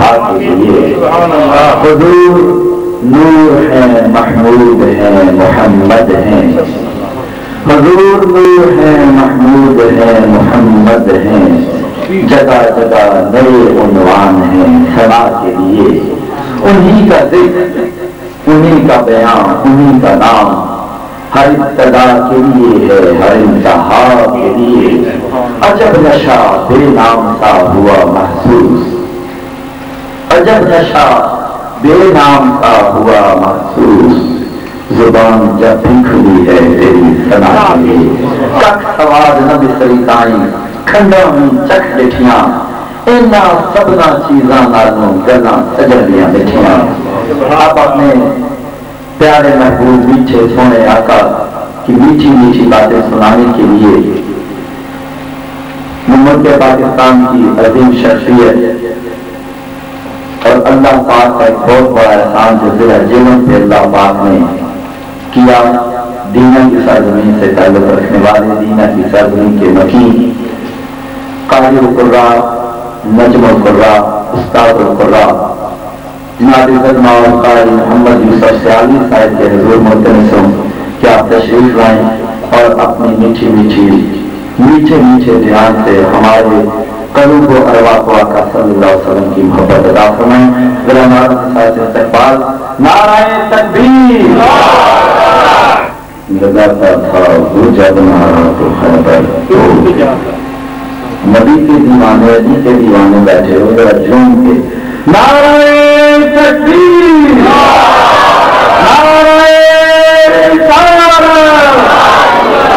انتہا کے لیے. حضور نور ہے محمود ہے محمد ہے. حضور نور ہے محمود ہے محمد ہے. جگہ جگہ نئے عنوان ہیں سنا کے لیے. انہی کا ذکر انہی کا بیان انہی کا نام ہر ابتدا کے لیے ہے ہر انتہا کے لیے. عجب نشہ بے نام سا ہوا محسوس. عجب نشہ بے نام سا ہوا محسوس. زبان جب بھی کھلی ہے تیری ثنا کے لیے. کک سواد نہ بسری تائیں کھنڈا میں چکھ لٹھیاں. اینا سبنا چیزاں نالوں گلاں سجن لیاں بیٹھیاں. آپ اپنے پیارے محبوب میٹھے سونے آقا کی میٹھی میٹھی باتیں سنانے کے لیے ملک پاکستان کی عظیم شخصیت اور اللہ پاک کا ایک بہت بڑا احسان جو ضلع جیون پہ اللہ پاک نے کیا. دینا کی سرزمین سے تعلق رکھنے والے دینا کی سرزمین کے مکین قاری القراء نجم القراء استاد القراء جناب علامہ اور قاری محمد یوسف سیالی صاحب کے حضور ملتمسوں کہ آپ تشریف لائیں اور اپنی میٹھی میٹھی میٹھے میٹھے دھیان سے ہمارے قلوب و ارواح کو آقا صلی اللہ علیہ وسلم کی محبت عطا فرمائیں. میرا نعرہ کے ساتھ استقبال نعرہ تکبیر. لگاتا تھا وہ جب نعرہ تو خیبر نبی کے دیوانے علی کے دیوانے بیٹھے ہو ذرا جھوم کے نعرہ تکبیر نعرہ رسالت.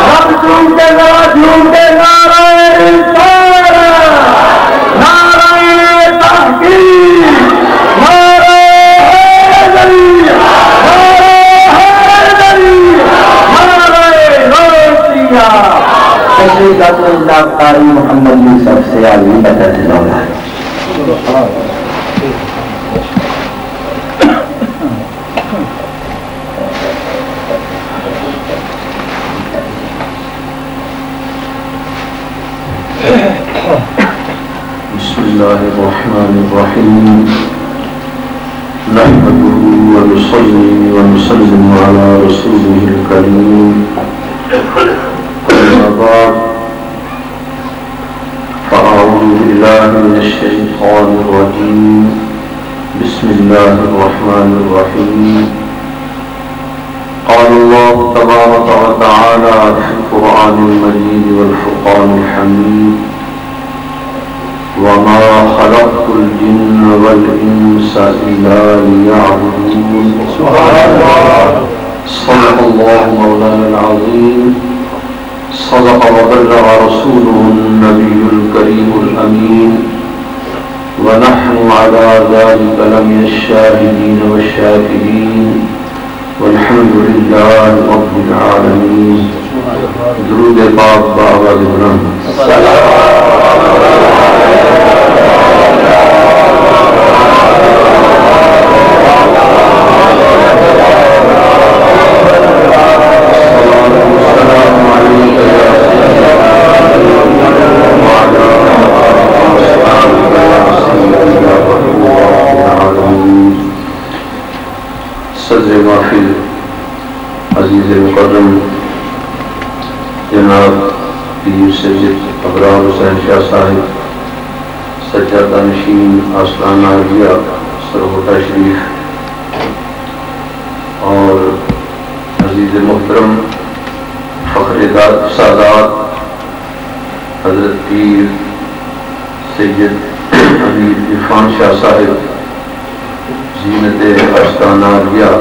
سب جھوم کے ذرا جھوم کے نعرہ رسالت نعرہ تحقیق نعرہ حیدری نعرہ حیدری نعرہ غوثیہ. تشریف لاتے اللہ قاری محمد یوسف سیالی بطرز مولا. بسم الله الرحمن الرحيم. نحمده ونصلي ونسلم على رسوله الكريم. أما بعد فأعوذ بالله من الشيطان الرجيم. بسم الله الرحمن الرحيم. قال الله تبارك وتعالى في القرآن المجيد والفرقان الحميد وما خلقت الجن والإنس إلا ليعبدون. صدق الله مولانا العظيم. صدق وبلغ رسوله النبي الكريم الأمين. ونحن على ذلك لمن الشاهدين والشاكرين والحمد لله رب العالمين. درود پاک بآواز بلند. صدر محفل عزیز مکرم جناب پیر سید ابرار حسین شاہ صاحب سجادہ نشین آستانہ عالیہ سرگوٹا شریف اور عزیز محترم فخر سادات حضرت پیر سید امیر عرفان شاہ صاحب زینت آستانہ عالیہ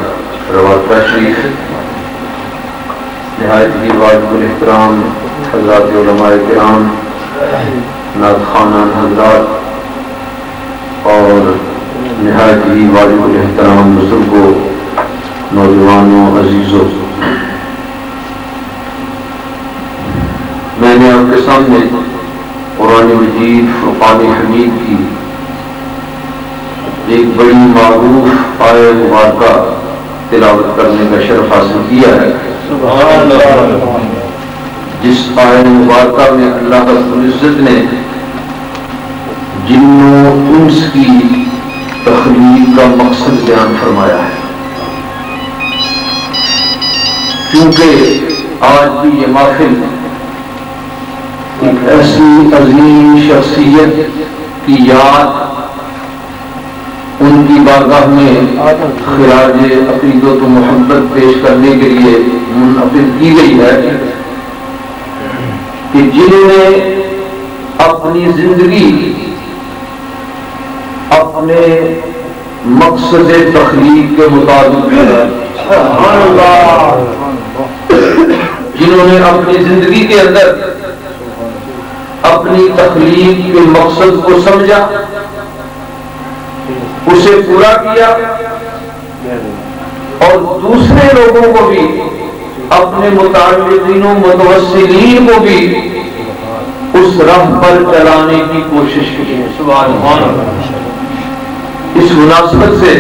رواتہ شریف نہایت ہی واجب الاحترام حضرات علماء کرام نعت خوانان حضرات اور نہایت ہی واجب الاحترام بزرگوں نوجوانوں عزیزوں. میں نے آپ کے سامنے قرآن مجید فرقان حمید کی ایک بڑی معروف آیہ مبارکہ تلاوت کرنے کا شرف حاصل کیا ہے. جس آیہ مبارکہ میں اللہ رب العزت نے جن و انس کی تخلیق کا مقصد بیان فرمایا ہے، کیونکہ آج بھی یہ محفل ایک ایسی عظیم شخصیت کی یاد، ان کی بارگاہ میں خراج عقیدت و محبت پیش کرنے کے لیے منعقد کی گئی ہے کہ جنہوں نے اپنی زندگی اپنے مقصد تخلیق کے مطابق، جنہوں نے اپنی زندگی کے اندر اپنی تخلیق کے مقصد کو سمجھا، اسے پورا کیا، اور دوسرے لوگوں کو بھی، اپنے متعلقین و متوسلین کو بھی اس راہ پر چلانے کی کوشش کی۔ سبحان اللہ۔ اس مناسبت سے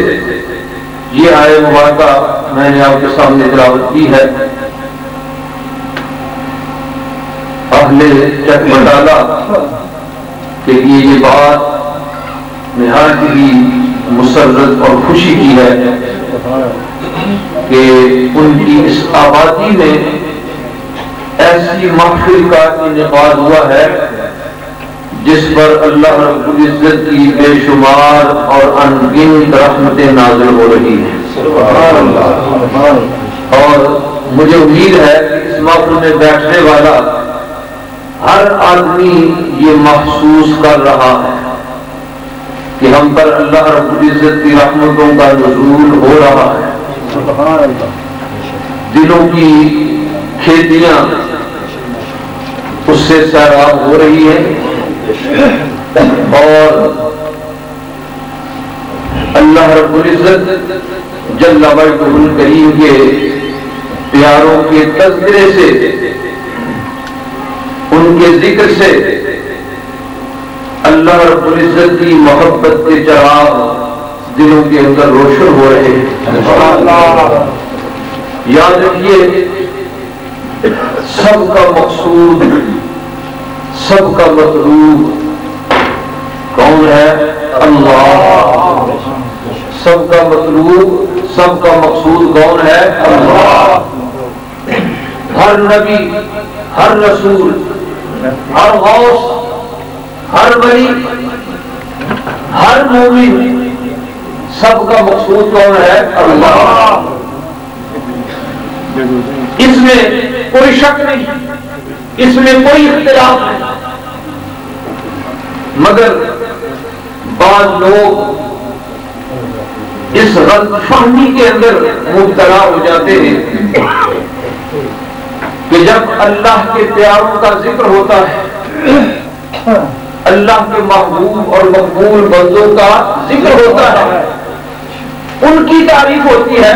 یہ آیت مبارکہ میں نے آپ کے سامنے تلاوت کی ہے۔ اہل چک بٹالہ کے لیے یہ بات نہایت ہی مسرت اور خوشی کی ہے کہ ان کی اس آبادی میں ایسی محفل کا انعقاد ہوا ہے جس پر اللہ رب العزت کی بے شمار اور انگنت رحمتیں نازل ہو رہی ہیں۔ اور مجھے امید ہے کہ اس محفل میں بیٹھنے والا ہر آدمی یہ محسوس کر رہا ہے کہ ہم پر اللہ رب العزت کی رحمتوں کا نزول ہو رہا ہے، دلوں کی کھیتیاں اس سے سیراب ہو رہی ہیں، اور اللہ رب العزت جل وجہ الکریم کے پیاروں کے تذکرے سے، ان کے ذکر سے اللہ رب العزت کی محبت کے چراغ دلوں کے اندر روشن ہو رہے ہیں۔ یاد رکھیے، سب کا مقصود، سب کا مطلوب کون ہے؟ اللہ۔ سب کا مطلوب، سب کا مقصود کون ہے؟ اللہ۔ ہر نبی، ہر رسول، ہر غوث، ہر ولی، ہر مومن، سب کا مقصود کون ہے؟ اللہ۔ اس میں کوئی شک نہیں، اس میں کوئی اختلاف نہیں، مگر بعض لوگ اس غلط فہمی کے اندر مبتلا ہو جاتے ہیں کہ جب اللہ کے پیاروں کا ذکر ہوتا ہے، اللہ کے محبوب اور مقبول بندوں کا ذکر ہوتا ہے، ان کی تعریف ہوتی ہے،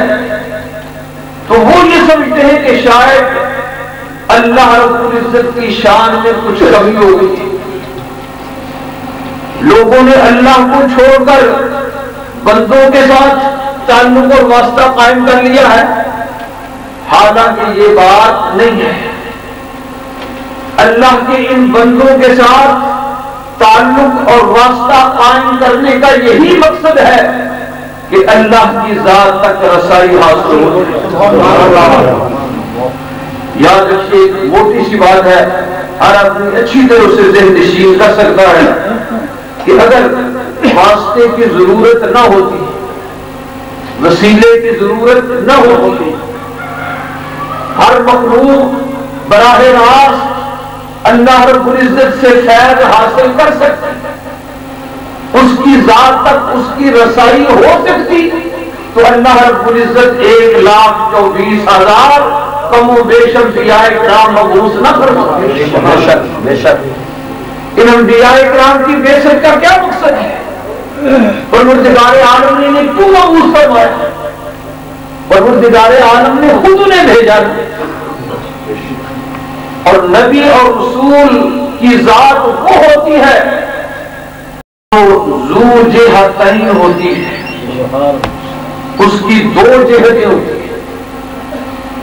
تو وہ یہ سمجھتے ہیں کہ شاید اللہ رب العزت کی شان میں کچھ کمی ہو گئی، لوگوں نے اللہ کو چھوڑ کر بندوں کے ساتھ تعلق اور واسطہ قائم کر لیا ہے، حالانکہ یہ بات نہیں ہے۔ اللہ کے ان بندوں کے ساتھ تعلق اور واسطہ قائم کرنے کا یہی مقصد ہے کہ اللہ کی ذات تک رسائی حاصل ہو۔ یاد رکھیے، ایک موٹی سی بات ہے، ہر آدمی اچھی طرح سے ذہن نشین کر سکتا ہے کہ اگر واسطے کی ضرورت نہ ہوتی، وسیلے کی ضرورت نہ ہوتی، ہر مخلوق براہ راست اللہ رب العزت سے فیض حاصل کر سکتی، اس کی ذات تک اس کی رسائی ہو سکتی، تو اللہ رب العزت 1,24,000 کم و بیش انبیاء کرام مبعوث نہ فرماتے۔ بے شک ان انبیاء کرام کی بعثت کا کیا مقصد ہے؟ پروردگار عالم نے کیوں مبعوث فرمایا؟ پروردگار عالم نے خود انہیں بھیجا، اور نبی اور رسول کی ذات وہ ہوتی ہے جو ذو جہتین ہوتی ہے، اس کی 2 جہتیں ہوتی ہیں۔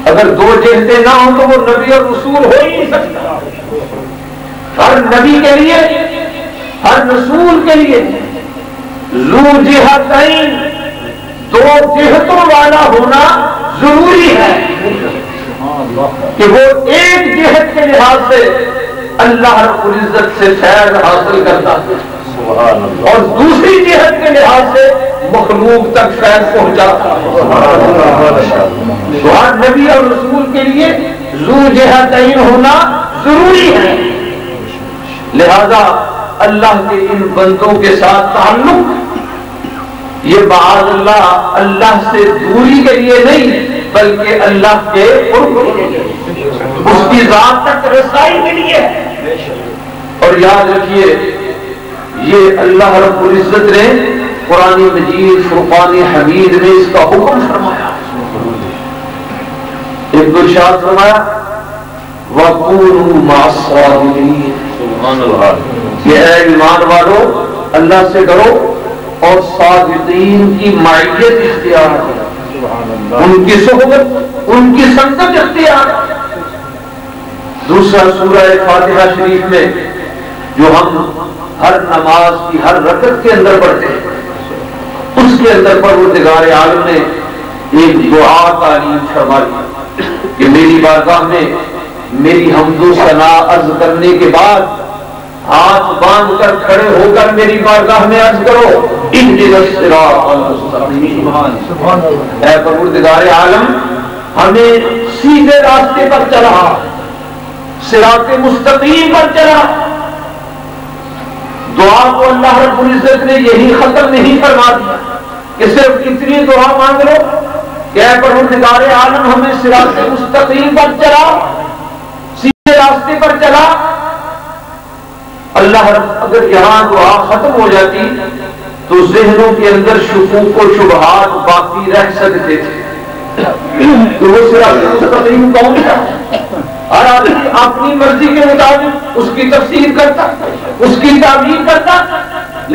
اگر 2 جہتیں نہ ہوں تو وہ نبی اور رسول ہو ہی نہیں سکتا۔ ہر نبی کے لیے، ہر رسول کے لیے ذو جہتین، دو جہتوں والا ہونا ضروری ہے کہ وہ ایک جہت کے لحاظ سے اللہ رب العزت سے فیض حاصل کرتا ہے اور دوسری جہت کے لحاظ سے مخلوق تک فیض پہنچاتا ہے۔ تو ہر نبی اور رسول کے لیے ذو جہتین ہونا ضروری ہے، لہذا اللہ کے ان بندوں کے ساتھ تعلق یہ معاذ اللہ اللہ سے دوری کے لیے نہیں بلکہ اللہ کے قرب اس کی ذات تک رسائی کے لیے ہے۔ اور یاد رکھیے یہ اللہ رب العزت نے قرآن مجید فرقان حمید میں اس کا حکم فرمایا، ایک تو ارشاد فرمایا وَقُولُوا مَعَ الصَّادِقِينَ، کہ اے ایمان والو اللہ سے ڈرو اور صادقین کی معیت اختیار کرو، ان کی صحبت ان کی سنگت اختیار۔ دوسرا سورہ فاتحہ شریف میں جو ہم ہر نماز کی ہر رکعت کے اندر پڑھتے ہیں اس کے اندر پروردگار عالم نے ایک دعا تعلیم فرمائی کہ میری بارگاہ میں میری حمد و ثنا عرض کرنے کے بعد ہاتھ باندھ کر کھڑے ہو کر میری بارگاہ میں عرض کرو اہدنا الصراط المستقیم، اے پروردگار عالم ہمیں سیدھے راستے پر چلا، صراط مستقیم پر چلا۔ دعا کو اللہ رب العزت نے یہی ختم نہیں فرما دیا کہ صرف اتنی دعا مانگ لو کہ اے پروردگار عالم ہمیں صراط مستقیم پر چلا، سیدھے راستے پر چلا۔ اللہ رب اگر یہاں دعا ختم ہو جاتی تو ذہنوں کے اندر شکوک و شبہات باقی رہ سکتے تھے کہ وہ صراط مستقیم کون تھا، اور آدمی اپنی مرضی کے مطابق اس کی تفسیر کرتا، اس کی تعبیر کرتا،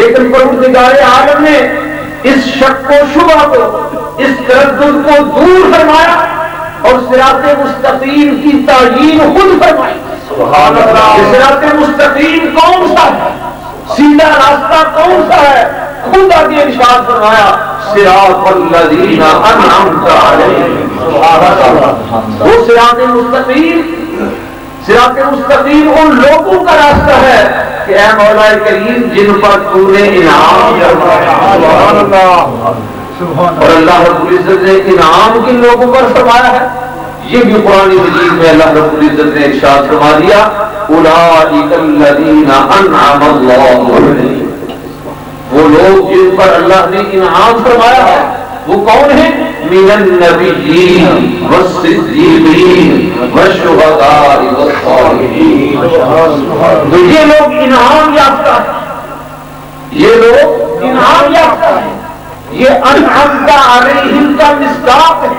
لیکن پروردگار عالم نے اس شک و شبہ کو، اس تردد کو دور فرمایا اور صراط مستقیم کی تعیین خود فرمائی۔ سبحان اللہ، صراط مستقیم کون سا ہے، سیدھا راستہ کون سا ہے، خود آگے ارشاد فرمایا صراط الذین انعمت علیہم۔ وہ صراط مستقیم ان لوگوں کا راستہ ہے کہ اے مولا کریم جن پر تو نے انعام فرمایا، اور اللہ رب العزت نے انعام کن لوگوں پر فرمایا ہے یہ بھی قرآن مجید میں اللہ رب العزت نے ارشاد فرما دیا اولئک الذین انعم اللہ علیہم، وہ لوگ جن پر اللہ نے انعام فرمایا ہے وہ کون ہیں؟ من النبیین والصدیقین والشہداء والصالحین، تو یہ لوگ انعام یافتہ ہیں، یہ لوگ انعام یافتہ ہیں، یہ انعمت علیہم کا مصداق ہے۔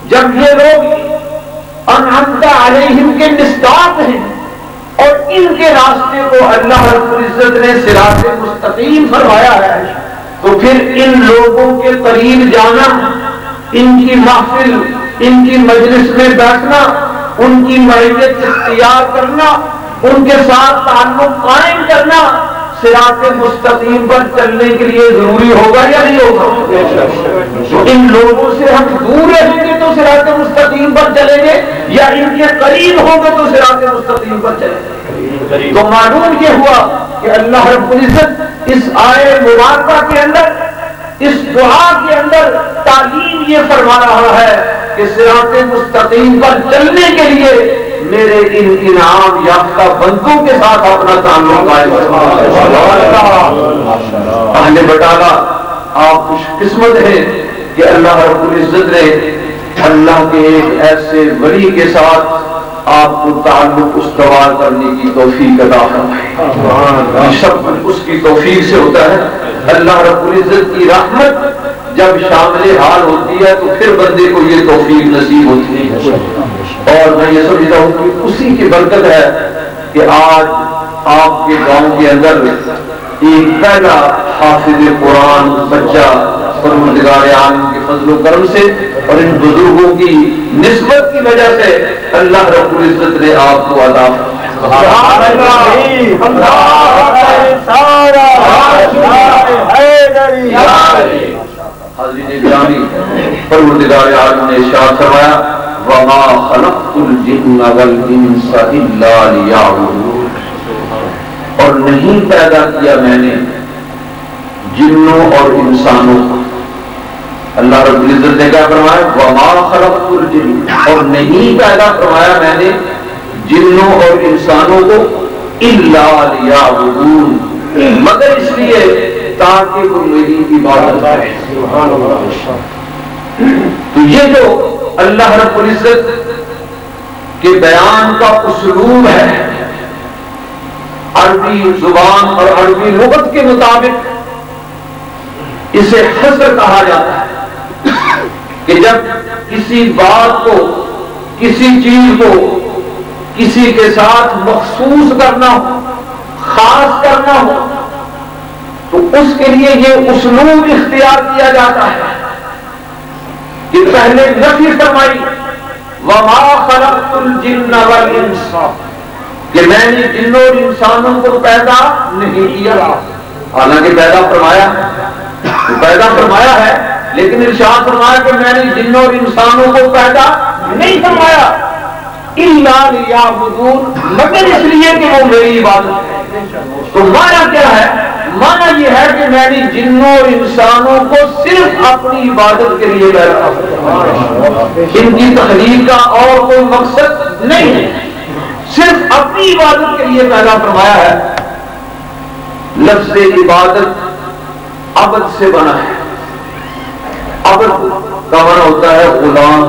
جب یہ لوگ انعمت علیہم کے مصداق ہیں اور ان کے راستے کو اللہ رب العزت نے صراط مستقیم فرمایا ہے تو پھر ان لوگوں کے قریب جانا، ان کی محفل، ان کی مجلس میں بیٹھنا، ان کی معیت اختیار کرنا، ان کے ساتھ تعلق قائم کرنا صراط مستقیم پر چلنے کے لیے ضروری ہوگا یا نہیں ہوگا؟ تو ان لوگوں سے ہم دور رہیں گے تو صراط مستقیم پر چلیں گے یا ان کے قریب ہوں گے تو صراط مستقیم پر چلیں گے؟ تو معلوم یہ ہوا کہ اللہ رب العزت اس آئے مبارکہ کے اندر، اس دعا کے اندر تعلیم یہ فرما رہا ہے کہ صراط مستقیم پر چلنے کے لیے میرے ان انعام یافتہ بندوں کے ساتھ اپنا تعلق قائم کرنا۔ اہل بٹالہ آپ خوش قسمت ہیں کہ اللہ رب العزت نے اللہ کے ایک ایسے ولی کے ساتھ آپ کو تعلق استوار کرنے کی توفیق عطا فرمائے۔ سب اس کی توفیق سے ہوتا ہے۔ اللہ رب العزت کی رحمت جب شامل حال ہوتی ہے تو پھر بندے کو یہ توفیق نصیب ہوتی ہے، اور میں یہ سمجھتا ہوں کہ اسی کی برکت ہے کہ آج آپ کے گاؤں کے اندر ایک پہلا حافظ قرآن بچہ پروردگار عالم کے فضل و کرم سے اور ان بزرگوں کی نسبت کی وجہ سے اللہ رب العزت نے آپ کو عطا فرمایا۔ حاضرین گرامی، پروردگار عالم نے ارشاد فرمایا وما خلقت الجن والانس الا لیعبدون، اور نہیں پیدا کیا میں نے جنوں اور انسانوں کو. اللہ رب العزت نے کیا فرمایا وما خلقت الجن، اور نہیں پیدا فرمایا میں نے جنوں اور انسانوں کو الا لیعبدون، مگر اس لیے تاکہ وہ میری عبادت کریں. تو یہ جو اللہ رب العزت کے بیان کا اسلوب ہے، عربی زبان اور عربی لغت کے مطابق اسے حصر کہا جاتا ہے کہ جب کسی بات کو، کسی چیز کو کسی کے ساتھ مخصوص کرنا ہو، خاص کرنا ہو، تو اس کے لیے یہ اسلوب اختیار کیا جاتا ہے کہ پہلے نفی فرمائی وما خلقت الجن والانس، کہ میں نے جنوں اور انسانوں کو پیدا نہیں کیا. حالانکہ پیدا فرمایا ہے، لیکن ارشاد فرمایا کہ میں نے جنوں اور انسانوں کو پیدا نہیں فرمایا الا لیعبدون، مگر اس لیے کہ وہ میری عبادت کریں. تو معنی کیا ہے؟ معنی یہ ہے کہ میں نے جنوں اور انسانوں کو صرف اپنی عبادت کے لیے پیدا فرمایا، ان کی تخلیق کا اور کوئی مقصد نہیں ہے، صرف اپنی عبادت کے لیے پیدا فرمایا ہے. لفظ عبادت عبد سے بنا ہے. عبد کا معنی ہوتا ہے غلام.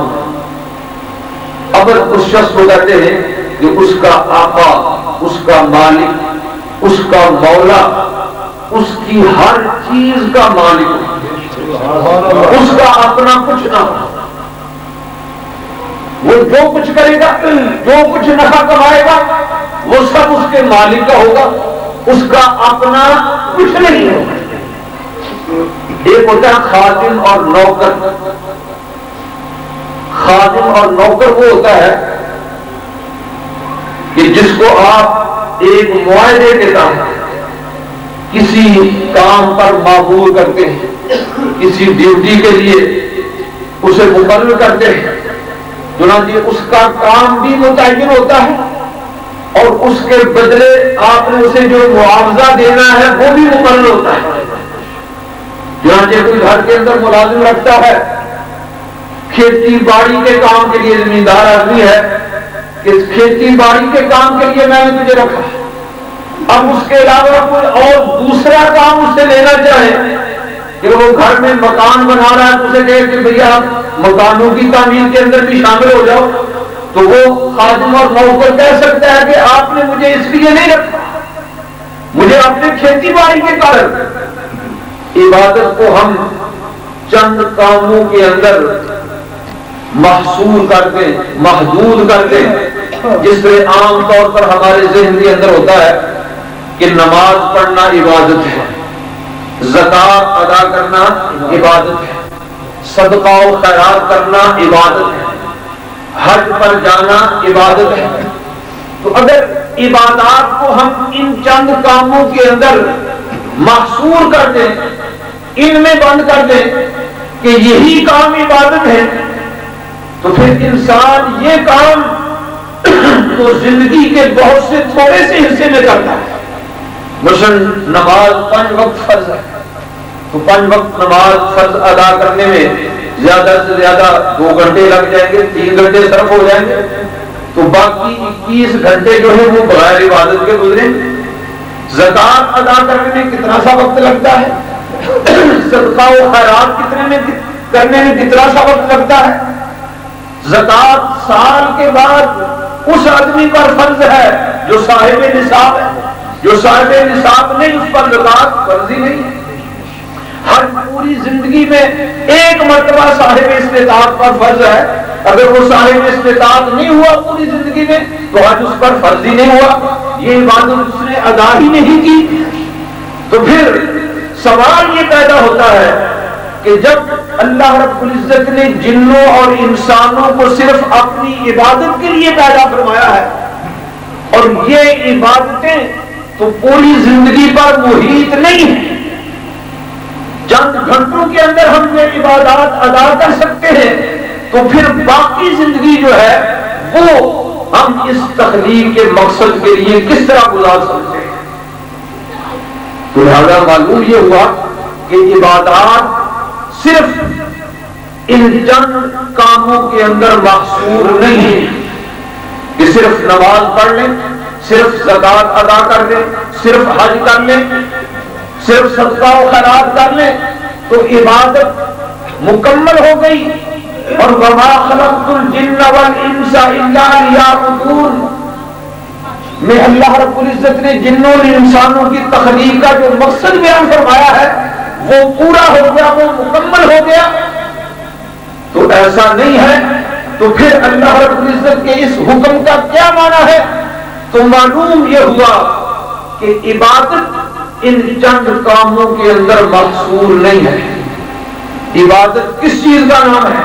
عبد اس شخص کو کہتے ہیں کہ اس کا آقا، اس کا مالک، اس کا مولا، اس کی ہر چیز کا مالک، اس کا اپنا کچھ نہ ہو. وہ جو کچھ کرے گا، جو کچھ نفع کمائے گا، وہ سب اس کے مالک کا ہوگا، اس کا اپنا کچھ نہیں ہوگا. ایک ہوتا ہے خادم اور نوکر. خادم اور نوکر وہ ہوتا ہے کہ جس کو آپ ایک معاہدے کے تحت کسی کام پر معمور کرتے ہیں، کسی ڈیوٹی کے لیے اسے مقرر کرتے ہیں، چنانچہ اس کا کام بھی متعین ہوتا ہے اور اس کے بدلے آپ نے اسے جو معاوضہ دینا ہے وہ بھی مقرر ہوتا ہے. چنانچہ کوئی گھر کے اندر ملازم رکھتا ہے، کھیتی باڑی کے کام کے لیے زمیندار آدمی ہے کہ کھیتی باڑی کے کام کے لیے میں نے تجھے رکھا، اب اس کے علاوہ کوئی اور دوسرا کام اس سے لینا چاہے کہ وہ گھر میں مکان بنا رہا ہے تو اسے کہے کہ بھیا مکانوں کی تعمیر کے اندر بھی شامل ہو جاؤ، تو وہ خادم اور نوکر کہہ سکتا ہے کہ آپ نے مجھے اس لیے نہیں رکھا، مجھے اپنے کھیتی باڑی کے کارن. عبادت کو ہم چند کاموں کے اندر محصور کر دیں، محدود کر دیں. جس طرح عام طور پر ہمارے ذہن کے اندر ہوتا ہے کہ نماز پڑھنا عبادت ہے، زکات ادا کرنا عبادت ہے، صدقہ و خیرات کرنا عبادت ہے، حج پر جانا عبادت ہے. تو اگر عبادات کو ہم ان چند کاموں کے اندر محصور کر دیں، ان میں بند کر دیں کہ یہی کام عبادت ہے، تو پھر انسان یہ کام تو زندگی کے بہت سے تھوڑے سے حصے میں کرتا ہے. مثلا نماز 5 وقت فرض ہے، تو 5 وقت نماز فرض ادا کرنے میں زیادہ سے زیادہ 2 گھنٹے لگ جائیں گے، 3 گھنٹے صرف ہو جائیں گے، تو باقی 21 گھنٹے جو ہے وہ بغیر عبادت کے گزرے. زکات ادا کرنے میں کتنا سا وقت لگتا ہے، صدقہ و خیرات کرنے میں کتنا سا وقت لگتا ہے. زکات سال کے بعد اس آدمی پر فرض ہے جو صاحب نصاب ہے، جو صاحب نصاب نہیں اس پر زکات فرض ہی نہیں. ہر پوری زندگی میں ایک مرتبہ صاحب استطاعت پر فرض ہے، اگر وہ صاحب استطاعت نہیں ہوا پوری زندگی میں تو آج اس پر فرض ہی نہیں ہوا، یہ عبادت اس نے ادا ہی نہیں کی. تو پھر سوال یہ پیدا ہوتا ہے کہ جب اللہ رب العزت نے جنوں اور انسانوں کو صرف اپنی عبادت کے لیے پیدا فرمایا ہے، اور یہ عبادتیں تو پوری زندگی پر محیط نہیں ہیں، چند عبادات ادا کر سکتے ہیں تو پھر باقی زندگی جو ہے وہ ہم اس تخلیق کے مقصد کے لیے کس طرح گزار سکتے ہیں؟ تو لہذا معلوم یہ ہوا کہ عبادات صرف ان چند کاموں کے اندر محصور نہیں ہے کہ صرف نماز پڑھ لیں، صرف زکات ادا کر لیں، صرف حج کر لیں، صرف صدقہ و خیرات کر لیں تو عبادت مکمل ہو گئی۔ اور وما خلقت الجن والانس الا لیعبدون میں اللہ رب العزت نے جنوں اور انسانوں کی تخلیق کا جو مقصد بیان فرمایا ہے وہ پورا ہو گیا، وہ مکمل ہو گیا۔ تو ایسا نہیں ہے تو پھر اللہ رب العزت کے اس حکم کا کیا معنی ہے؟ تو معلوم یہ ہوا کہ عبادت ان چند کاموں کے اندر محصور نہیں ہے۔ عبادت کس چیز کا نام ہے؟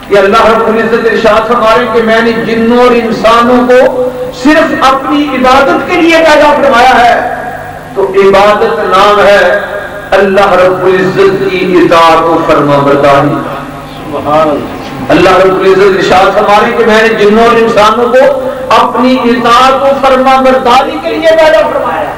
کہ اللہ رب العزت ارشاد فرمائے کہ میں نے جنوں اور انسانوں کو صرف اپنی عبادت کے لیے پیدا فرمایا ہے۔ تو عبادت نام ہے اللہ رب العزت کی اطاعت و فرما برداری۔ اللہ رب العزت ارشاد فرمائے کہ میں نے جنوں اور انسانوں کو اپنی اطاعت و فرما برداری کے لیے پیدا فرمایا۔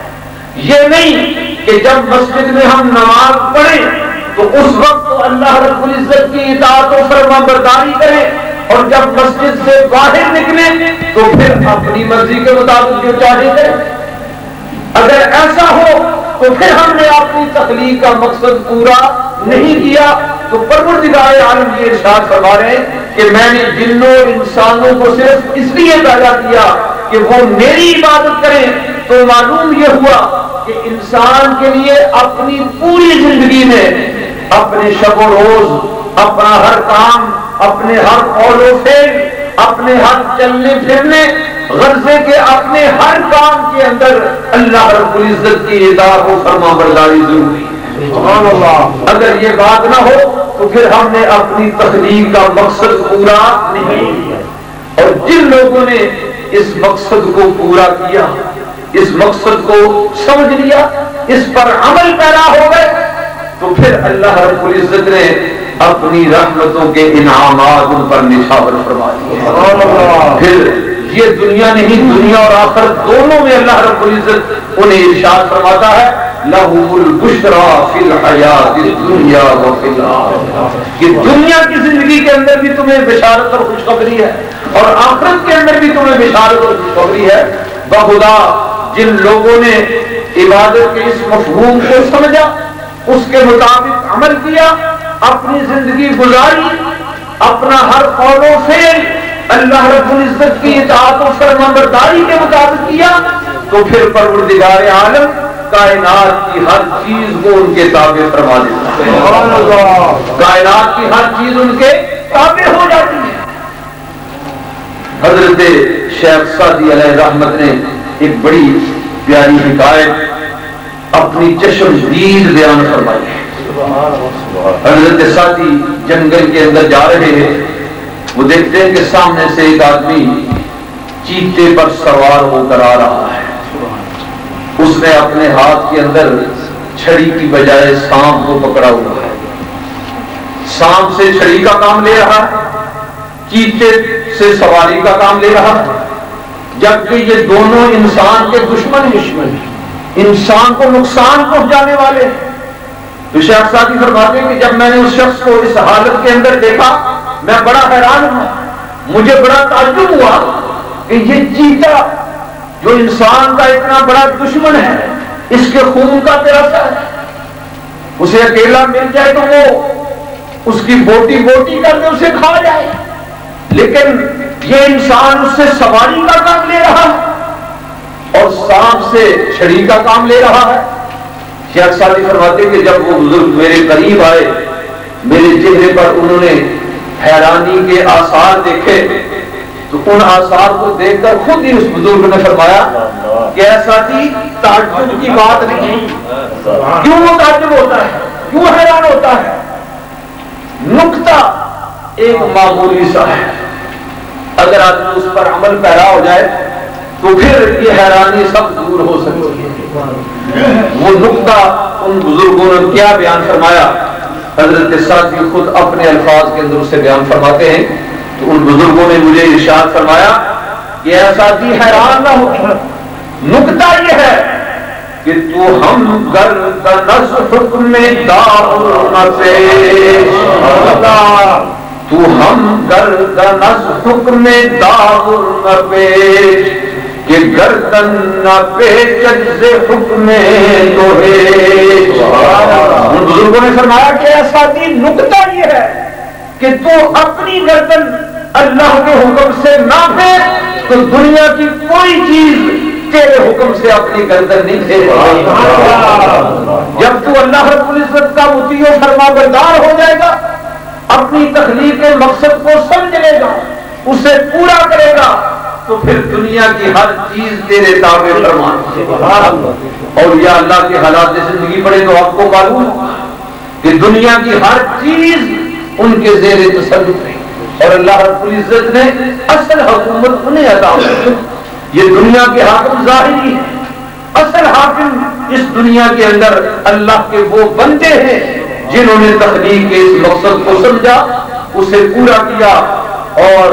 یہ نہیں کہ جب مسجد میں ہم نماز پڑھیں تو اس وقت اللہ رب العزت کی اطاعت و فرما برداری کریں اور جب مسجد سے باہر نکلیں تو پھر اپنی مرضی کے مطابق جو چاہے کریں۔ اگر ایسا ہو تو پھر ہم نے اپنی تخلیق کا مقصد پورا نہیں کیا۔ تو پروردگار عالم یہ ارشاد فرما رہے ہیں کہ میں نے جنوں اور انسانوں کو صرف اس لیے پیدا کیا کہ وہ میری عبادت کریں۔ تو معلوم یہ ہوا کہ انسان کے لیے اپنی پوری زندگی میں اپنے شب و روز، اپنا ہر کام، اپنے ہر قول و فعل، اپنے ہر چلنے پھرنے، غرضے کے اپنے ہر کام کے اندر اللہ رب العزت کی اطاعت و فرما برداری ضروری ہے۔ اگر یہ بات نہ ہو تو پھر ہم نے اپنی تخلیق کا مقصد پورا نہیں کیا۔ اور جن لوگوں نے اس مقصد کو پورا کیا، اس مقصد کو سمجھ لیا، اس پر عمل پیرا ہو گئے تو پھر اللہ رب العزت نے اپنی رحمتوں کے انعامات ان پر نچھاور فرما دیے۔ پھر یہ دنیا نہیں، دنیا اور آخرت دونوں میں اللہ رب العزت انہیں ارشاد فرماتا ہے لَهُمُ الْبُشْرَى فِي الْحَيَاةِ الدُّنْيَا وَفِي الْآخِرَةِ کہ دنیا کی زندگی کے اندر بھی تمہیں بشارت اور خوشخبری ہے اور آخرت کے اندر بھی تمہیں بشارت اور خوشخبری ہے۔ بخدا جن لوگوں نے عبادت کے اس مفہوم کو سمجھا، اس کے مطابق عمل کیا، اپنی زندگی گزاری، اپنا ہر قول و فعل اللہ رب العزت کی اطاعت و فرما برداری کے مطابق کیا تو پھر پروردگار عالم کائنات کی ہر چیز کو ان کے تابع فرما دیتا ہے۔ کائنات کی ہر چیز ان کے تابع ہو جاتی ہے۔ حضرت شیخ سعدی علیہ رحمت نے ایک بڑی پیاری حکایت اپنی چشم دید بیان فرمائی ہے۔ حضرت سعدی جنگل کے اندر جا رہے ہیں، وہ دیکھتے ہیں کہ سامنے سے ایک آدمی چیتے پر سوار ہو کر آ رہا ہے۔ اس نے اپنے ہاتھ کے اندر چھڑی کی بجائے سانپ کو پکڑا ہوا ہے۔ سانپ سے چھڑی کا کام لے رہا ہے، چیتے سے سواری کا کام لے رہا ہے، جبکہ یہ دونوں انسان کے دشمن انسان کو نقصان پہنچانے والے ہیں۔ تو شیخ سعدی فرماتے ہیں کہ جب میں نے اس شخص کو اس حالت کے اندر دیکھا میں بڑا حیران ہوا، مجھے بڑا تعجب ہوا کہ یہ چیتا جو انسان کا اتنا بڑا دشمن ہے، اس کے خون کا پیاسا ہے، اسے اکیلا مل جائے تو وہ اس کی بوٹی بوٹی کر کے اسے کھا جائے، لیکن یہ انسان اس سے سواری کا کام لے رہا ہے اور سانپ سے چھڑی کا کام لے رہا ہے۔ شیخ سعدی فرماتے ہیں کہ جب وہ بزرگ میرے قریب آئے، میرے چہرے پر انہوں نے حیرانی کے آثار دیکھے تو ان آثار کو دیکھ کر خود ہی اس بزرگ نے فرمایا کہ ایسا تھی تعجب کی بات نہیں، کیوں وہ تعجب ہوتا ہے، کیوں حیران ہوتا ہے؟ نقطہ ایک معمولی سا ہے، اگر آدمی اس پر عمل پیرا ہو جائے تو پھر یہ حیرانی سب دور ہو سکتی ہے۔ وہ نقطہ ان بزرگوں نے کیا بیان فرمایا حضرت سعدی خود اپنے الفاظ کے اندر اسے بیان فرماتے ہیں تو ان بزرگوں نے مجھے ارشاد فرمایا کہ اے سعدی حیران نہ ہو، نکتہ یہ ہے کہ تو ہم گردن از حکم دار نہ پیش، تو ہم گردن از حکم دار نہ پیش، کہ گردن نہ پیچ سے حکم دوہیش۔ ان بزرگوں نے فرمایا کہ ایسا نکتہ یہ ہے کہ تو اپنی گردن اللہ کے حکم سے نہ پھیر تو دنیا کی کوئی چیز تیرے حکم سے اپنی گردن نہیں پھیرے گی۔ جب تو اللہ رب العزت کا مطیع و فرما بردار ہو جائے گا، اپنی تخلیق کے مقصد کو سمجھ لے گا، اسے پورا کرے گا، تو پھر دنیا کی ہر چیز تیرے تابع فرمان۔ اور یا اللہ کے حالات سے زندگی پڑے تو آپ کو معلوم کہ دنیا کی ہر چیز ان کے زیر تصرف ہے، اور اللہ رب العزت نے اصل حکومت انہیں عطا کی۔ یہ دنیا کے حاکم ظاہری ہیں، اصل حاکم اس دنیا کے اندر اللہ کے وہ بندے ہیں جنہوں نے تخلیق کے اس مقصد کو سمجھا، اسے پورا کیا، اور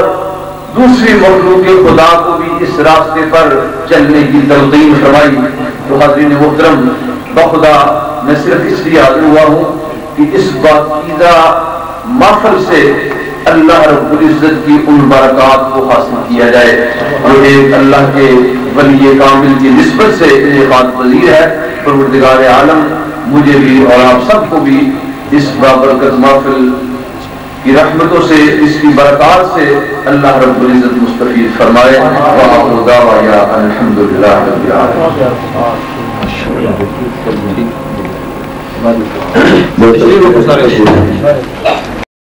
دوسری مخلوق خدا کو بھی اس راستے پر چلنے کی تلقین فرمائی۔ تو حاضرین محترم، بخدا میں صرف اس لیے حاضر ہوا ہوں کہ اس پاکیزہ محفل سے اللہ رب العزت کی ان برکات کو حاصل کیا جائے، اور ایک اللہ کے ولی کامل کی نسبت سے انعقاد پذیر ہے۔ پروردگار عالم مجھے بھی اور آپ سب کو بھی اس بابرکت محفل کی رحمتوں سے، اس کی برکات سے اللہ رب العزت مستفید فرمائے۔ وآخر دعوانا ان الحمدللہ رب العالمین۔